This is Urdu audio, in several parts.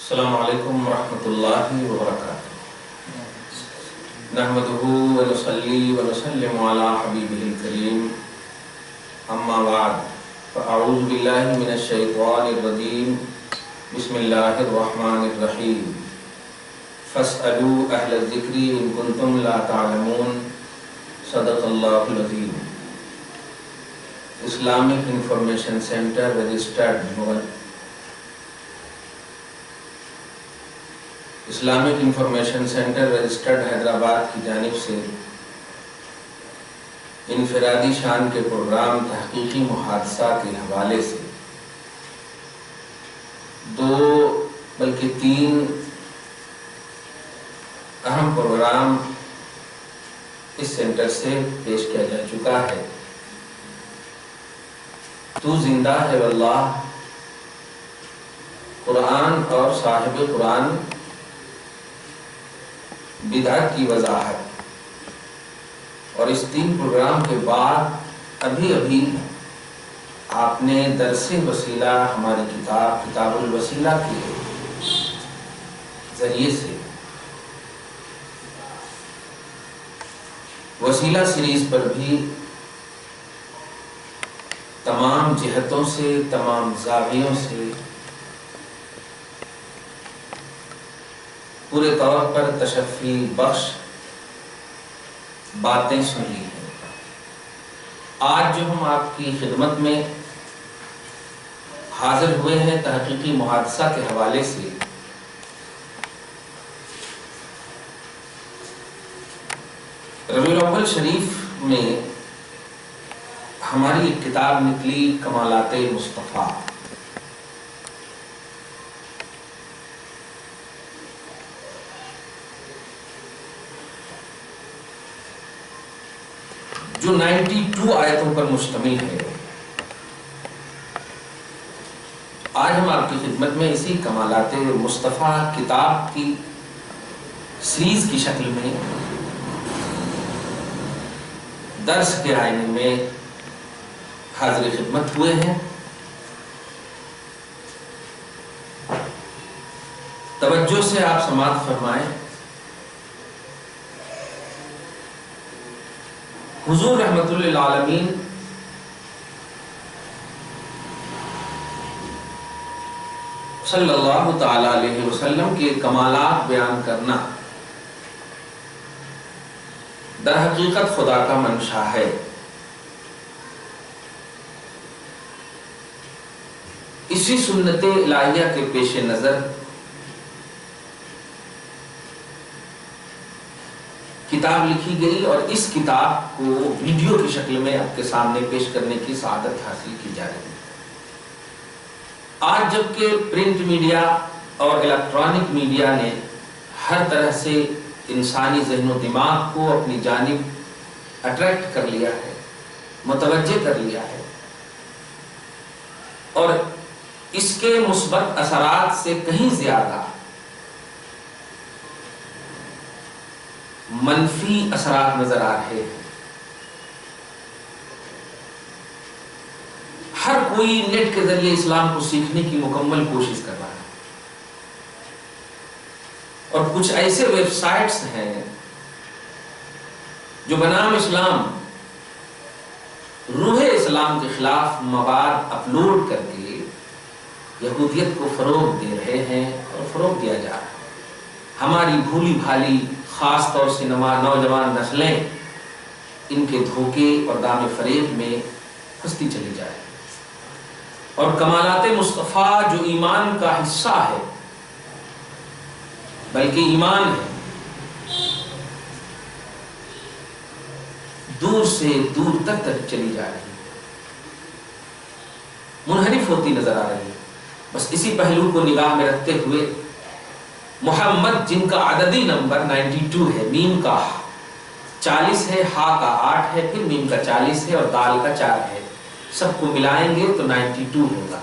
السلام علیکم ورحمۃ اللہ وبرکاتہ۔ نحمدہ ونصلی ونسلم علی حبیبہ الکریم، اما بعد فاعوذ باللہ من الشیطان الرجیم، بسم اللہ الرحمن الرحیم۔ فاسألوا اہل الذکر ان کنتم لا تعلمون، صدق اللہ العظیم۔ Islamic information centre registered Islamic information centre registered Hyderabad کی جانب سے انفرادی شان کے پروگرام تحقیقی محادثہ کے حوالے سے 2 بلکہ 3 اہم پروگرام اس سینٹر سے پیش کیا جا چکا ہے۔ تو زندہ ہے واللہ، قرآن اور صاحب قرآن، بدعت کی وضاحت، اور اس 3 پروگرام کے بعد ابھی آپ نے درس وسیلہ ہماری کتاب الوسیلہ کے ذریعے سے وسیلہ سیریز پر بھی تمام جہتوں سے، تمام زاویوں سے پورے طور پر تشفی بخش باتیں سن لی ہیں۔ آج جو ہم آپ کی خدمت میں حاضر ہوئے ہیں تحقیقی محادثہ کے حوالے سے، ربیع الاول شریف میں ہماری ایک کتاب نکلی، کمالات مصطفیٰ۔ جو 92 آیتوں پر مشتمل ہے۔ آج ہم آپ کی خدمت میں اسی کمالات مصطفیٰ کتاب کی سیریز کی شکل میں درس کے آئینے میں حاضر خدمت ہوئے ہیں۔ توجہ سے آپ سماعت فرمائیں۔ حضور رحمت للعالمین صلی اللہ تعالی علیہ وسلم کے کمالات بیان کرنا در حقیقت خدا کا منشا ہے۔ اسی سنت الہیہ کے پیش نظر کتاب لکھی گئی، اور اس کتاب کو ویڈیو کی شکل میں آپ کے سامنے پیش کرنے کی سعادت حاصل کی جا رہی ہے۔ آج جبکہ پرنٹ میڈیا اور الیکٹرانک میڈیا نے ہر طرح سے انسانی ذہن و دماغ کو اپنی جانب اٹریکٹ کر لیا ہے، متوجہ کر لیا ہے، اور اس کے مثبت اثرات سے کہیں زیادہ منفی اثرات نظر آ رہے ہیں۔ ہر کوئی نیٹ کے ذریعے اسلام کو سیکھنے کی مکمل کوشش کر رہا ہے، اور کچھ ایسے ویب سائٹس ہیں جو بنام اسلام، روح اسلام کے خلاف مواد اپلوڈ کر کے یہودیت کو فروغ دے رہے ہیں اور فروغ دیا جا رہا ہے۔ ہماری بھولی بھالی خاص طور سے نوجوان نسلیں ان کے دھوکے اور دام فریب میں پھنستی چلی جائے، اور کمالات مصطفیٰ جو ایمان کا حصہ ہے، بلکہ ایمان ہے، دور سے دور تک چلی جا رہی ہے، منحرف ہوتی نظر آ رہی ہے۔ بس اسی پہلو کو نگاہ میں رکھتے ہوئے محمد، جن کا عددی نمبر 92 ہے، میم کا 40 ہے، ہا کا 8 ہے، پھر میم کا 40 ہے اور دال کا 4 ہے، سب کو ملائیں گے تو 92 ہوگا۔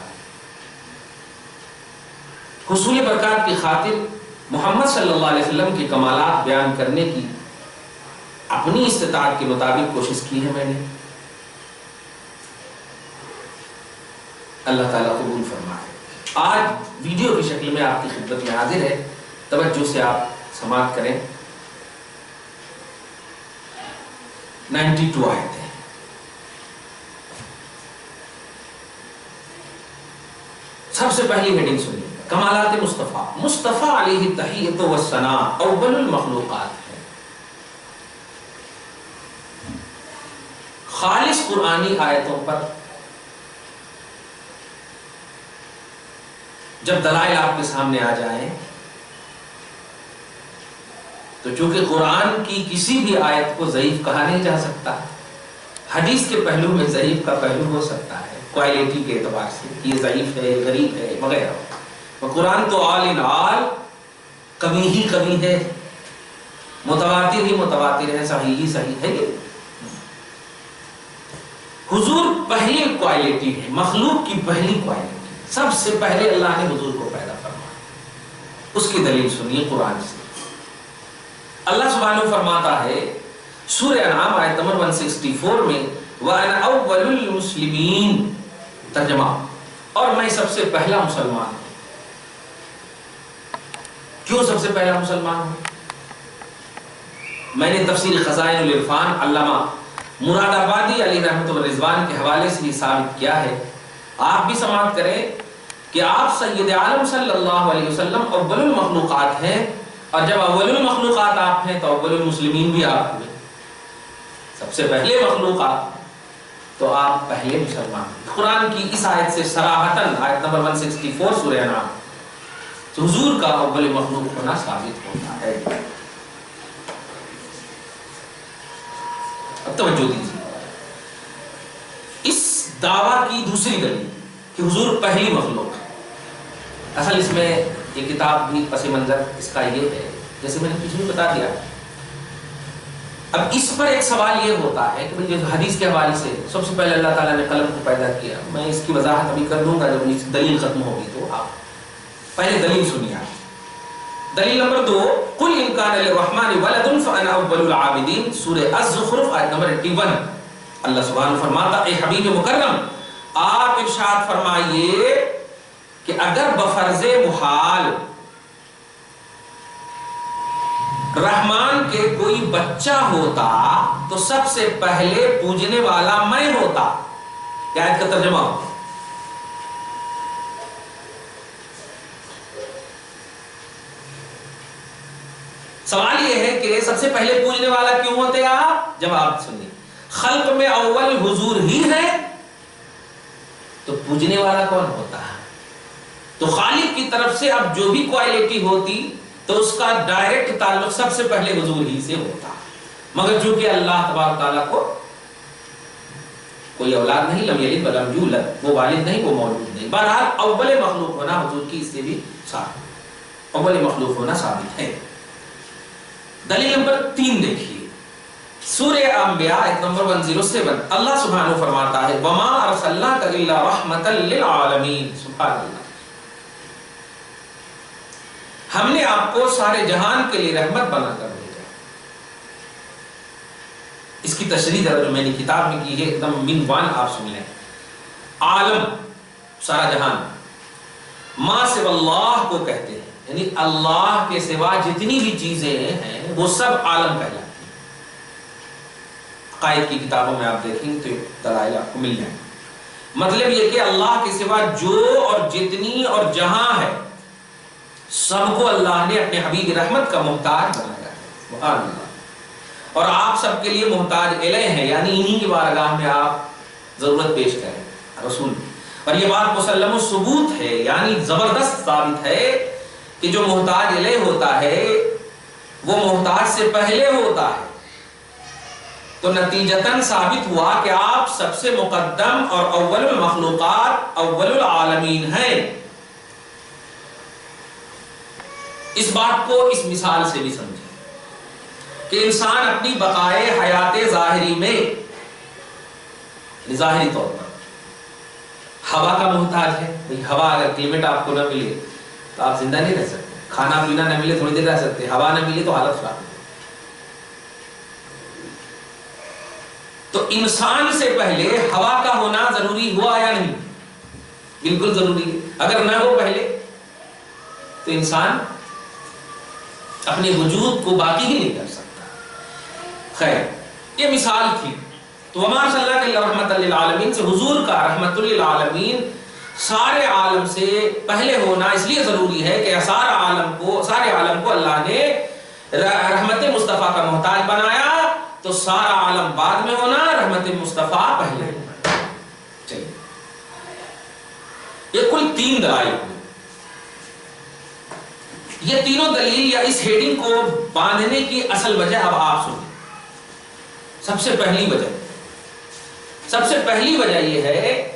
حصول برکات کی خاطر محمد صلی اللہ علیہ وسلم کے کمالات بیان کرنے کی اپنی استطاعت کے مطابق کوشش کی ہے میں نے۔ اللہ تعالیٰ قبول فرمائے۔ آج ویڈیو کی شکل میں آپ کی خدمت میں حاضر ہے، توجہ سے آپ سماعت کریں۔ 92 آیت ہے۔ سب سے پہلی ہیڈنگ سنیے، کمالات مصطفیٰ۔ مصطفیٰ علیہ التحیۃ والثناء اول المخلوقات ہے۔ خالص قرآنی آیتوں پر جب دلائل آپ کے سامنے آ جائیں تو چونکہ قرآن کی کسی بھی آیت کو ضعیف کہا نہیں جا سکتا، حدیث کے پہلو میں ضعیف کا پہلو ہو سکتا ہے کوالٹی کے اعتبار سے، یہ ضعیف ہے، غریب ہے وغیرہ، اور قرآن تو آل ان آل کمی ہی کمی ہے، متواتر ہی متواتر ہے، صحیح ہی صحیح ہے۔ حضور پہلی کوالٹی ہے، مخلوق کی پہلی کوالٹی، سب سے پہلے اللہ نے حضور کو پیدا فرمایا۔ اس کی دلیل سنیے قرآن سے۔ اللہ سبحانہ فرماتا ہے سورہ انعام آیت نمبر 164 میں وَأَنَا أَوَّلُ الْمُسْلِمِينَ، ترجمہ، اور میں سب سے پہلا مسلمان ہوں۔ کیوں سب سے پہلا مسلمان ہوں؟ میں نے تفسیر خزائن العرفان علامہ مراد آبادی علیہ رحمۃ الرضوان کے حوالے سے یہ ثابت کیا ہے، آپ بھی سماعت کریں کہ آپ سید عالم صلی اللہ علیہ وسلم اول المخلوقات ہیں، اور جب اول المخلوقات آپ ہیں تو اول المسلمین بھی آپ ہوئے، سب سے پہلے مخلوقات تو آپ پہلے مسلمان۔ قرآن کی اس آیت سے صراحتاً آیت نمبر 164 سورہ انعام تو حضور کا اول مخلوق ہونا ثابت ہوتا ہے۔ اب توجہ دیجیے، اس دعویٰ کی دوسری دلیل کہ حضور پہلی مخلوق ہے، اصل اس میں یہ کتاب بھی پس منظر اس کا یہ ہے، جیسے میں نے کچھ بھی بتا دیا۔ اب اس پر ایک سوال یہ ہوتا ہے کہ جو حدیث کے حوالے سے سب سے پہلے اللہ تعالیٰ نے قلم کو پیدا کیا، میں اس کی وضاحت ابھی کر دوں گا جب اس دلیل ختم ہوگی، تو آپ پہلے دلیل سنیے۔ دلیل نمبر 2، قُلْ إِنْ كَانَ لِلرَّحْمَنِ وَلَدٌ فَأَنَا أَوَّلُ الْعَابِدِينَ، سورہ الزخرف آیت نمبر 81۔ اللہ سبحانہ فرماتا، اے حبیب مکرم آپ ارشاد فرمائیے کہ اگر بفرض محال رحمان کے کوئی بچہ ہوتا تو سب سے پہلے پوجنے والا میں ہوتا۔ یہ آیت کا ترجمہ ہوتا۔ سوال یہ ہے کہ سب سے پہلے پوجنے والا کیوں ہوتے آپ؟ جواب سنیے، خلق میں اول حضور ہی ہے تو پوجنے والا کون ہوتا ہے؟ تو خالق کی طرف سے اب جو بھی کوالٹی ہوتی تو اس کا ڈائریکٹ تعلق سب سے پہلے حضور ہی سے ہوتا، مگر چونکہ اللہ تبارک تعالیٰ کو کوئی اولاد نہیں، لم یلد ولم یولد، وہ والد نہیں، وہ مولود نہیں، بہرحال اول مخلوق ہونا حضور کی اس سے بھی ثابت، اول مخلوق ہونا ثابت ہے۔ دلیل نمبر 3 دیکھیے، سورہ انبیاء آیت نمبر 107، اللہ سبحانہ فرماتا ہے وَمَا أَرْسَلْنَاكَ إِلَّا رَحْمَةً لِلْعَالَمِينَ، سبحان اللہ، ہم نے آپ کو سارے جہان کے لیے رحمت بنا کر بھیجا۔ اس کی تشریح جو میں نے کتاب میں کی ہے ایک دم عنوان آپ سن لیں، عالم سارا جہان، ما سوى اللہ کو کہتے ہیں، یعنی اللہ کے سوا جتنی بھی چیزیں ہیں وہ سب عالم کہلاتی ہیں۔ عقائد کی کتابوں میں آپ دیکھیں تو دلائل آپ کو مل جائیں، مطلب یہ کہ اللہ کے سوا جو اور جتنی اور جہاں ہے سب کو اللہ نے اپنے حبیب رحمت کا محتاج بنایا ہے، سبحان اللہ، اور آپ سب کے لیے محتاج الیہ ہیں، یعنی انہی کی بارگاہ میں آپ ضرورت پیش کریں رسول، اور یہ بات مسلم الثبوت ہے، یعنی زبردست ثابت ہے کہ جو محتاج الیہ ہوتا ہے وہ محتاج سے پہلے ہوتا ہے، تو نتیجتاً ثابت ہوا کہ آپ سب سے مقدم اور اول المخلوقات اول العالمین ہیں۔ اس بات کو اس مثال سے بھی سمجھیں کہ انسان اپنی بقائے حیات ظاہری میں ظاہری طور پر ہوا کا محتاج ہے، ہوا اگر کلیمیٹ آپ کو نہ ملے تو آپ زندہ نہیں رہ سکتے، کھانا پینا نہ ملے تھوڑی دیر رہ سکتے، ہوا نہ ملے تو حالت خراب ہے۔ تو انسان سے پہلے ہوا کا ہونا ضروری ہوا یا نہیں؟ بالکل ضروری ہے۔ اگر نہ ہو پہلے تو انسان اپنے وجود کو باقی ہی نہیں کر سکتا۔ خیر، یہ مثال تھی۔ تو وما ارسلناک الا رحمۃ للعالمین سے حضور کا رحمت للعالمین سارے عالم سے پہلے ہونا اس لیے ضروری ہے کہ سارے عالم کو اللہ نے رحمت مصطفیٰ کا محتاج بنایا، تو سارا عالم بعد میں ہونا، رحمت مصطفیٰ پہلے ہونا۔ چلیے، یہ کل 3 دلائل ہوئی۔ یہ تینوں دلیل یا اس ہیڈنگ کو باندھنے کی اصل وجہ اب آپ سنیں۔ سب سے پہلی وجہ یہ ہے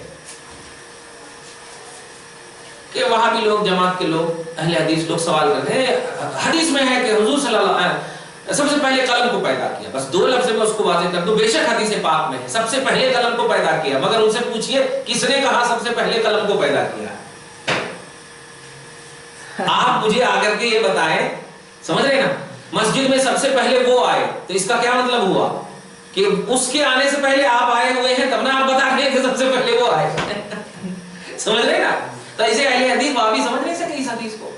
کہ وہاں بھی لوگ، جماعت کے لوگ، اہل حدیث لوگ سوال کرتے ہیں، حدیث میں ہے کہ حضور صلی اللہ علیہ وسلم سب سے پہلے قلم کو پیدا کیا۔ بس 2 لفظ میں اس کو واضح کر دوں، بے شک حدیث پاک میں ہے سب سے پہلے قلم کو پیدا کیا، مگر ان سے پوچھئے کس نے کہا سب سے پہلے قلم کو پیدا کیا؟ آپ مجھے آ کر کے یہ بتائیں، سمجھ رہے نا؟ مسجد میں سب سے پہلے وہ آئے تو اس کا کیا مطلب ہوا کہ اس کے آنے سے پہلے آپ آئے ہوئے ہیں، تب نہ آپ بتا رہے ہیں کہ سب سے پہلے وہ آئے۔ سمجھ رہے نا؟ تو اسے اہل حدیث وہابی سمجھ نہیں سکے اس حدیث کو۔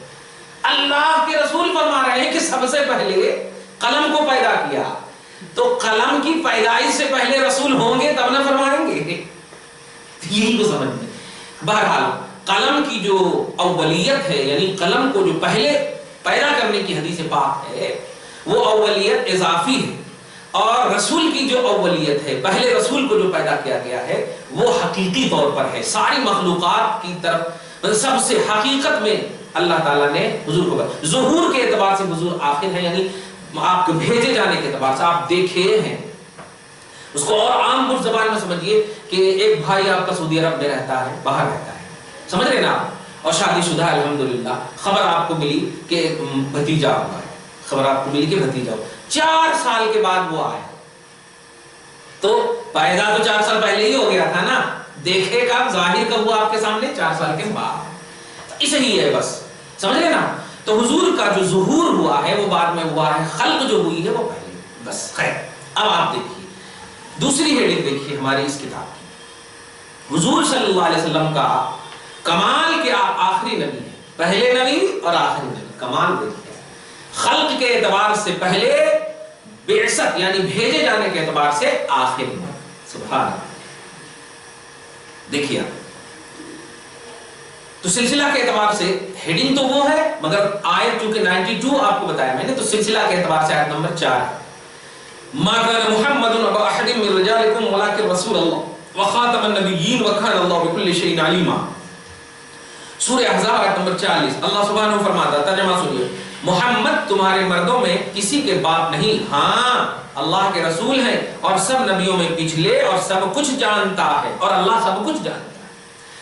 اللہ کے رسول فرما رہے ہیں کہ سب سے پہلے قلم کو پیدا کیا، تو قلم کی پیدائش سے پہلے رسول ہوں گے تب نہ فرمائیں گے؟ یہی کو سمجھ میں۔ بہرحال قلم کی جو اولیت ہے، یعنی قلم کو جو پہلے پیدا کرنے کی حدیث پاک ہے، وہ اولیت اضافی ہے، اور رسول کی جو اولیت ہے، پہلے رسول کو جو پیدا کیا گیا ہے، وہ حقیقی طور پر ہے۔ ساری مخلوقات کی طرف سب سے حقیقت میں اللہ تعالیٰ نے حضور کو، ظہور کے اعتبار سے حضور آخر ہے، یعنی آپ کے بھیجے جانے کے اعتبار سے آپ دیکھے ہیں اس کو۔ اور عام زبان میں سمجھیے کہ ایک بھائی آپ کا سعودی عرب میں رہتا ہے، باہر رہتا ہے، سمجھ رہے نا آپ، اور شادی شدہ ہے الحمدللہ، خبر آپ کو ملی کہ بھتیجا ہوا ہے، خبر آپ کو ملی کہ بھتیجا ہوا، 4 سال کے بعد وہ آیا، تو پیدا تو 4 سال پہلے ہی ہو گیا تھا نا، دیکھے گا ظاہر کب ہوا آپ کے سامنے؟ 4 سال کے بعد۔ اسے ہی ہے بس، سمجھ رہے نا؟ تو حضور کا جو ظہور ہوا ہے وہ بعد میں ہوا ہے، خلق جو ہوئی ہے وہ پہلے، بس۔ خیر، اب آپ دیکھیے دوسری ہیڈنگ دیکھیے ہماری اس کتاب کی۔ حضور صلی اللہ علیہ وسلم کا کمال کے آخری نبی ہے، پہلے نبی اور آخری نبی، کمال دیکھیے، خلق کے اعتبار سے پہلے، بعثت یعنی بھیجے جانے کے اعتبار سے آخری نبی، سبحان اللہ۔ دیکھیے تو سلسلہ کے اعتبار سے ہیڈنگ تو وہ ہے، مگر آیت چونکہ 92 آپ کو بتایا میں نے، تو سلسلہ کے اعتبار سے آیت نمبر 4 ہے۔ ما كان محمد ابا احد من رجالكم ولكن رسول الله وخاتم النبيين وكان الله بكل شيء عليما۔ سورہ احزاب آیت نمبر 40، اللہ سبحانہ فرماتا ہے، ترجمہ سنیے، محمد تمہارے مردوں میں کسی کے باپ نہیں، ہاں اللہ کے رسول ہیں اور سب نبیوں میں پچھلے، اور سب کچھ جانتا ہے، اور اللہ سب کچھ جانتا ہے۔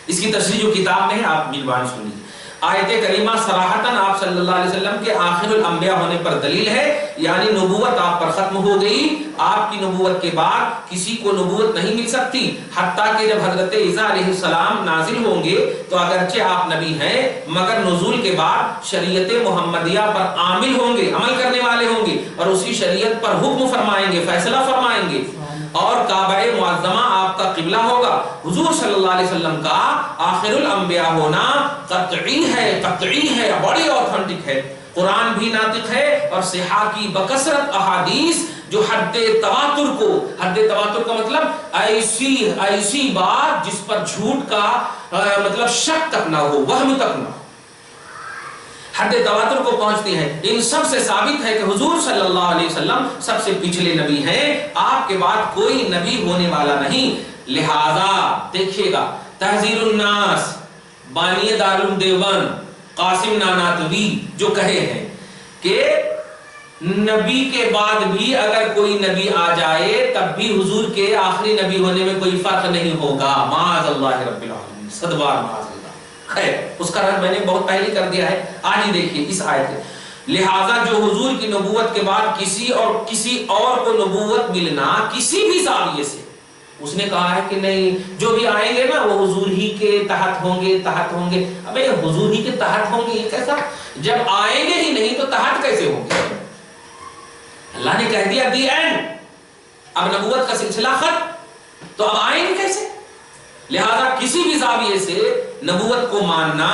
اس کی تفسیر جو کتاب میں ہے آپ میزبان سنیے۔ آیت کریمہ صراحتاً آپ صلی اللہ علیہ وسلم کے آخر الانبیاء ہونے پر دلیل ہے، یعنی نبوت آپ پر ختم ہو گئی، آپ کی نبوت کے بعد کسی کو نبوت نہیں مل سکتی، حتیٰ کہ جب حضرت عیسیٰ علیہ السلام نازل ہوں گے تو اگرچہ آپ نبی ہیں، مگر نزول کے بعد شریعت محمدیہ پر عامل ہوں گے، عمل کرنے والے ہوں گے، اور اسی شریعت پر حکم فرمائیں گے، فیصلہ فرمائیں گے، اور کعبہ معظمہ آپ کا قبلہ ہوگا۔ حضور صلی اللہ علیہ وسلم کا آخر الانبیاء ہونا قطعی ہے، بڑی اوتھنٹک ہے، قرآن بھی ناطق ہے، اور صحاح کی بکثرت احادیث جو حد تواتر کا مطلب ایسی بات جس پر جھوٹ کا مطلب شک تک نہ ہو، وہم تک نہ ہو، حد تواتر کو پہنچتی ہے، ان سب سے ثابت ہے کہ حضور صلی اللہ علیہ وسلم سب سے پچھلے نبی ہیں، آپ کے بعد کوئی نبی ہونے والا نہیں۔ لہذا دیکھیے گا تحذیر الناس، بانی دارالعلوم دیوبند قاسم ناناتوی جو کہے ہیں کہ نبی کے بعد بھی اگر کوئی نبی آ جائے تب بھی حضور کے آخری نبی ہونے میں کوئی فرق نہیں ہوگا، معاذ اللہ رب العالمین، صد بار معاذ اللہ۔ خیر، اس کا رد میں نے بہت پہلے کر دیا ہے، آج ہی دیکھیے اس آیت میں۔ لہٰذا جو حضور کی نبوت کے بعد کسی اور کو نبوت ملنا کسی بھی زاویے سے، اس نے کہا ہے کہ نہیں، جو بھی آئیں گے نا وہ حضور ہی کے تحت ہوں گے۔ ابے حضور ہی کے تحت ہوں گے یہ کیسا؟ جب آئیں گے ہی نہیں تو تحت کیسے ہوں گے؟ اللہ نے کہہ دیا دی اینڈ، اب نبوت کا سلسلہ ختم، تو اب آئیں گے کیسے؟ لہذا کسی بھی زاویے سے نبوت کو ماننا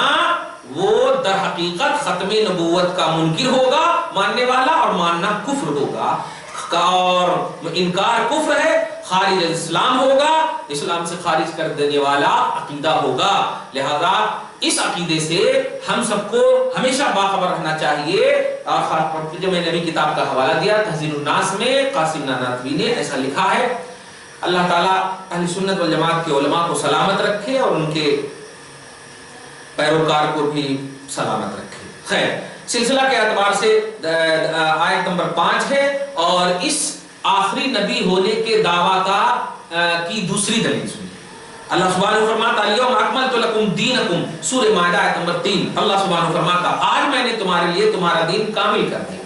وہ در حقیقت ختم نبوت کا منکر ہوگا ماننے والا، اور ماننا کفر ہوگا، اور انکار کفر ہے، خارج اسلام ہوگا، اسلام سے خارج کر دینے والا عقیدہ ہوگا۔ لہذا اس عقیدے سے ہم سب کو ہمیشہ باخبر رہنا چاہیے۔ جو میں نے ابھی کتاب کا حوالہ دیا تحذیر الناس میں، قاسم نانوتوی نے ایسا لکھا ہے۔ اللہ تعالیٰ اہل سنت والجماعت کے علماء کو سلامت رکھے اور ان کے پیروکار کو بھی سلامت رکھے۔ خیر، سلسلہ کے اعتبار سے آیت نمبر 5 ہے، اور اس آخری نبی ہونے کے دعویٰ کی دوسری دلیل سنیے۔ اللہ سبحانہ فرماتا الیوم اکملت لکم دینکم، سورہ مائدہ آیت نمبر 3، اللہ سبحانہ فرماتا آج میں نے تمہارے لیے تمہارا دین کامل کر دیا۔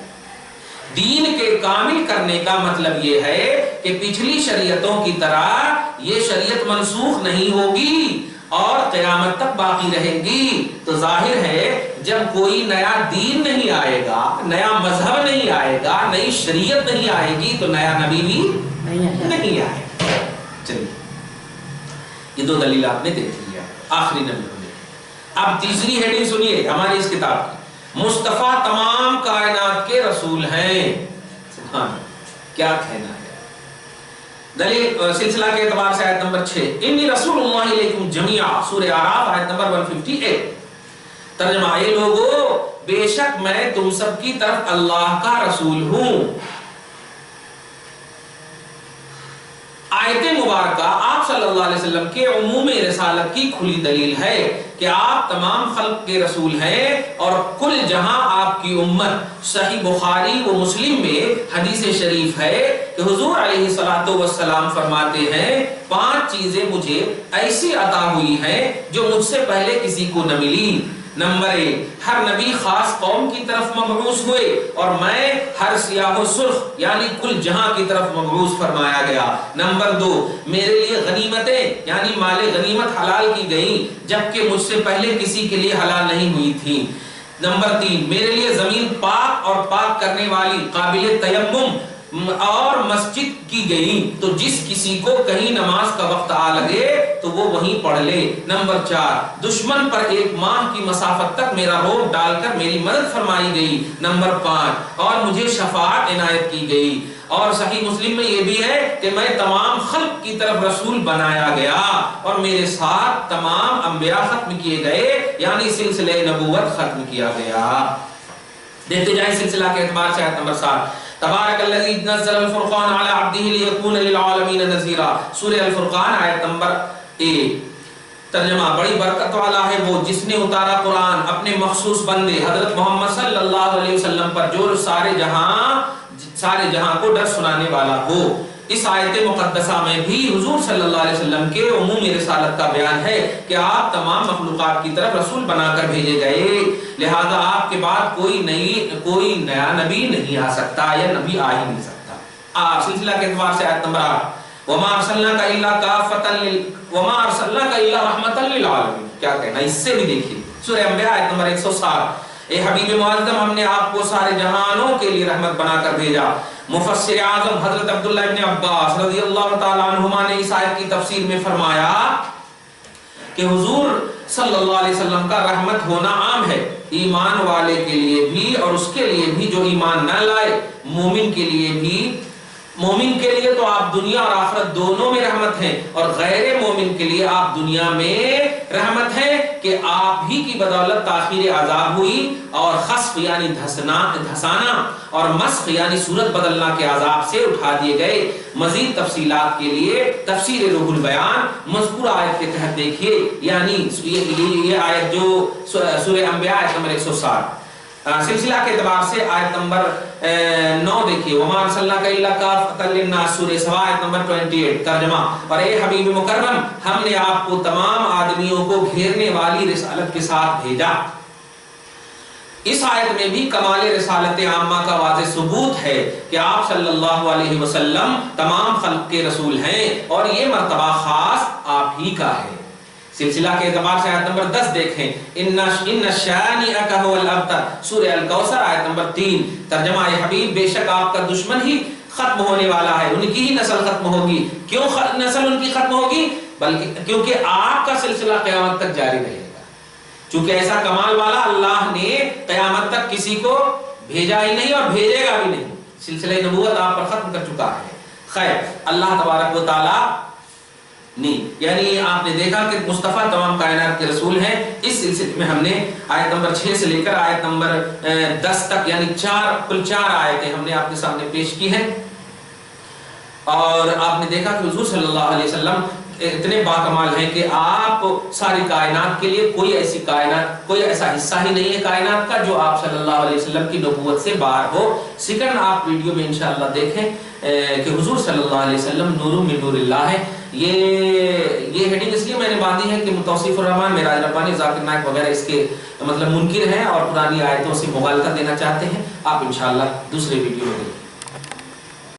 دین کے کامل کرنے کا مطلب یہ ہے کہ پچھلی شریعتوں کی طرح یہ شریعت منسوخ نہیں ہوگی اور قیامت تک باقی رہے گی۔ تو ظاہر ہے جب کوئی نیا دین نہیں آئے گا، نیا مذہب نہیں آئے گا، نئی شریعت نہیں آئے گی، تو نیا نبی بھی نہیں آئے گا۔ چلیے، یہ دو دلیل آپ نے دیکھ لیا آخری نبی ہونے۔ اب تیسری ہیڈنگ سنیے ہماری اس کتاب کی، مصطفیٰ تمام کائنات کے رسول ہیں۔ سبحان، کیا کہنا ہے۔ دلیل سلسلہ کے اعتبار سے آیت نمبر 6، انی رسول اللہ علیکم جمیعا، سورہ اعراف آیت نمبر 158۔ ترجمہ، اے لوگو بے شک میں تم سب کی طرف اللہ کا رسول ہوں۔ آیت مبارکہ آپ صلی اللہ علیہ وسلم کے عموم رسالت کی کھلی دلیل ہے کہ آپ تمام خلق کے رسول ہیں، اور کل جہاں آپ کی امت۔ صحیح بخاری و مسلم میں حدیث شریف ہے کہ حضور علیہ الصلوۃ والسلام فرماتے ہیں 5 چیزیں مجھے ایسی عطا ہوئی ہیں جو مجھ سے پہلے کسی کو نہ ملی۔ نمبر 1، ہر نبی خاص قوم کی طرف مبعوث ہوئے، اور میں ہر سیاہ و سرخ یعنی کل جہاں کی طرف مبعوث فرمایا گیا۔ نمبر 2، میرے لیے غنیمتیں یعنی مال غنیمت حلال کی گئیں جبکہ مجھ سے پہلے کسی کے لیے حلال نہیں ہوئی تھی۔ نمبر 3، میرے لیے زمین پاک اور پاک کرنے والی قابل تیمم اور مسجد کی گئی، تو جس کسی کو کہیں نماز کا وقت آ لگے تو وہ وہیں پڑھ لے۔ نمبر 4، دشمن پر 1 ماہ کی مسافت تک میرا روب ڈال کر میری مدد فرمائی گئی۔ نمبر 5، اور مجھے شفاعت عنایت کی گئی۔ اور صحیح مسلم میں یہ بھی ہے کہ میں تمام خلق کی طرف رسول بنایا گیا، اور میرے ساتھ تمام انبیاء ختم کیے گئے، یعنی سلسلہ نبوت ختم کیا گیا۔ دیکھتے جائیں سلسلہ کے اعتبار سے آیت نمبر 7، تبارک الذی نزل الفرقان علی عبدہ لیکون للعالمین نذیرا، سورہ الفرقان آیت نمبر 1۔ ترجمہ، بڑی برکت والا ہے وہ جس نے اتارا قرآن اپنے مخصوص بندے حضرت محمد صلی اللہ علیہ وسلم پر، جو سارے جہاں کو ڈر سنانے والا ہو۔ اس آیت مقدسہ میں بھی حضور صلی اللہ علیہ وسلم کے عمومی رسالت کا بیان ہے کہ آپ تمام مخلوقات کی طرف رسول بنا کر بھیجے گئے، لہذا آپ کے بعد کوئی نیا نبی نہیں آ سکتا یا نبی آ ہی نہیں سکتا۔ سلسلہ کے اعتبار سے آیت نمبر 8، وما ارسلناک الا رحمۃ للعالمین، کیا کہنا اس سے بھی دیکھیے سورہ انبیاء آیت نمبر 107، اے حبیب معظم ہم نے آپ کو سارے جہانوں کے لیے رحمت بنا کر بھیجا۔ مفسر اعظم حضرت عبداللہ ابن عباس رضی اللہ تعالی عنہما نے اس آیت کی تفسیر میں فرمایا کہ حضور صلی اللہ علیہ وسلم کا رحمت ہونا عام ہے، ایمان والے کے لیے بھی اور اس کے لیے بھی جو ایمان نہ لائے، مومن کے لیے بھی۔ مومن کے لیے تو آپ دنیا اور آخرت دونوں میں رحمت ہیں، اور غیر مومن کے لیے آپ دنیا میں رحمت ہیں کہ آپ ہی کی بدولت تاخیر عذاب ہوئی، اور خسف یعنی دھسانا اور مسخ یعنی صورت بدلنا کے عذاب سے اٹھا دیے گئے۔ مزید تفصیلات کے لیے تفسیر روح البیان مذکورہ آیت کے تحت دیکھیے، یعنی یہ آیت جو سورہ انبیاء آیت نمبر 160۔ سلسلہ کے اعتبار سے آیت نمبر 9 دیکھیے، وما ارسلناک الا کافۃ للناس، سورہ سبا آیت نمبر 28۔ ترجمہ، اور اے حبیب مکرم ہم نے آپ کو تمام آدمیوں کو گھیرنے والی رسالت کے ساتھ بھیجا۔ اس آیت میں بھی کمال رسالت عامہ کا واضح ثبوت ہے کہ آپ صلی اللہ علیہ وسلم تمام خلق کے رسول ہیں، اور یہ مرتبہ خاص آپ ہی کا ہے۔ سلسلہ کے اعتبار سے آیت نمبر 10 دیکھیں، ان شانئک هو الابتر، سورہ الکوثر آیت نمبر 3۔ ترجمہ، اے حبیب بے شک آپ کا دشمن ہی ختم ہونے والا ہے، ان کی ہی نسل ختم ہوگی۔ کیوں نسل ان کی ختم ہوگی؟ بلکہ کیونکہ آپ کا سلسلہ قیامت تک جاری رہے گا۔ چونکہ ایسا کمال والا اللہ نے قیامت تک کسی کو بھیجا ہی نہیں اور بھیجے گا بھی نہیں، سلسلہ نبوت آپ پر ختم کر چکا ہے۔ خیر، اللہ تبارک و تعالی نہیں، یعنی آپ نے دیکھا کہ مصطفیٰ تمام کائنات کے رسول ہیں۔ اس سلسلے میں ہم نے آیت نمبر 6 سے لے کر آیت نمبر 10 تک یعنی کل 4 آیتیں ہم نے آپ کے سامنے پیش کی ہیں، اور آپ نے دیکھا کہ حضور صلی اللہ علیہ وسلم اتنے باکمال ہیں کہ آپ ساری کائنات کے لیے کوئی ایسا حصہ ہی نہیں ہے کائنات کا جو آپ صلی اللہ علیہ وسلم کی نبوت سے باہر ہو۔ سیکنڈ آپ ویڈیو میں انشاءاللہ دیکھیں کہ حضور صلی اللہ علیہ وسلم نور من نور اللہ ہے۔ یہ ہیڈنگ اس لیے میں نے باندھی ہے کہ توصیف الرحمن، معراج ربانی، ذاکر نائک وغیرہ اس کے مطلب منکر ہیں اور پرانی آیتوں سے مغالطہ دینا چاہتے ہیں۔ آپ انشاءاللہ دوسرے ویڈیو میں دیکھیں۔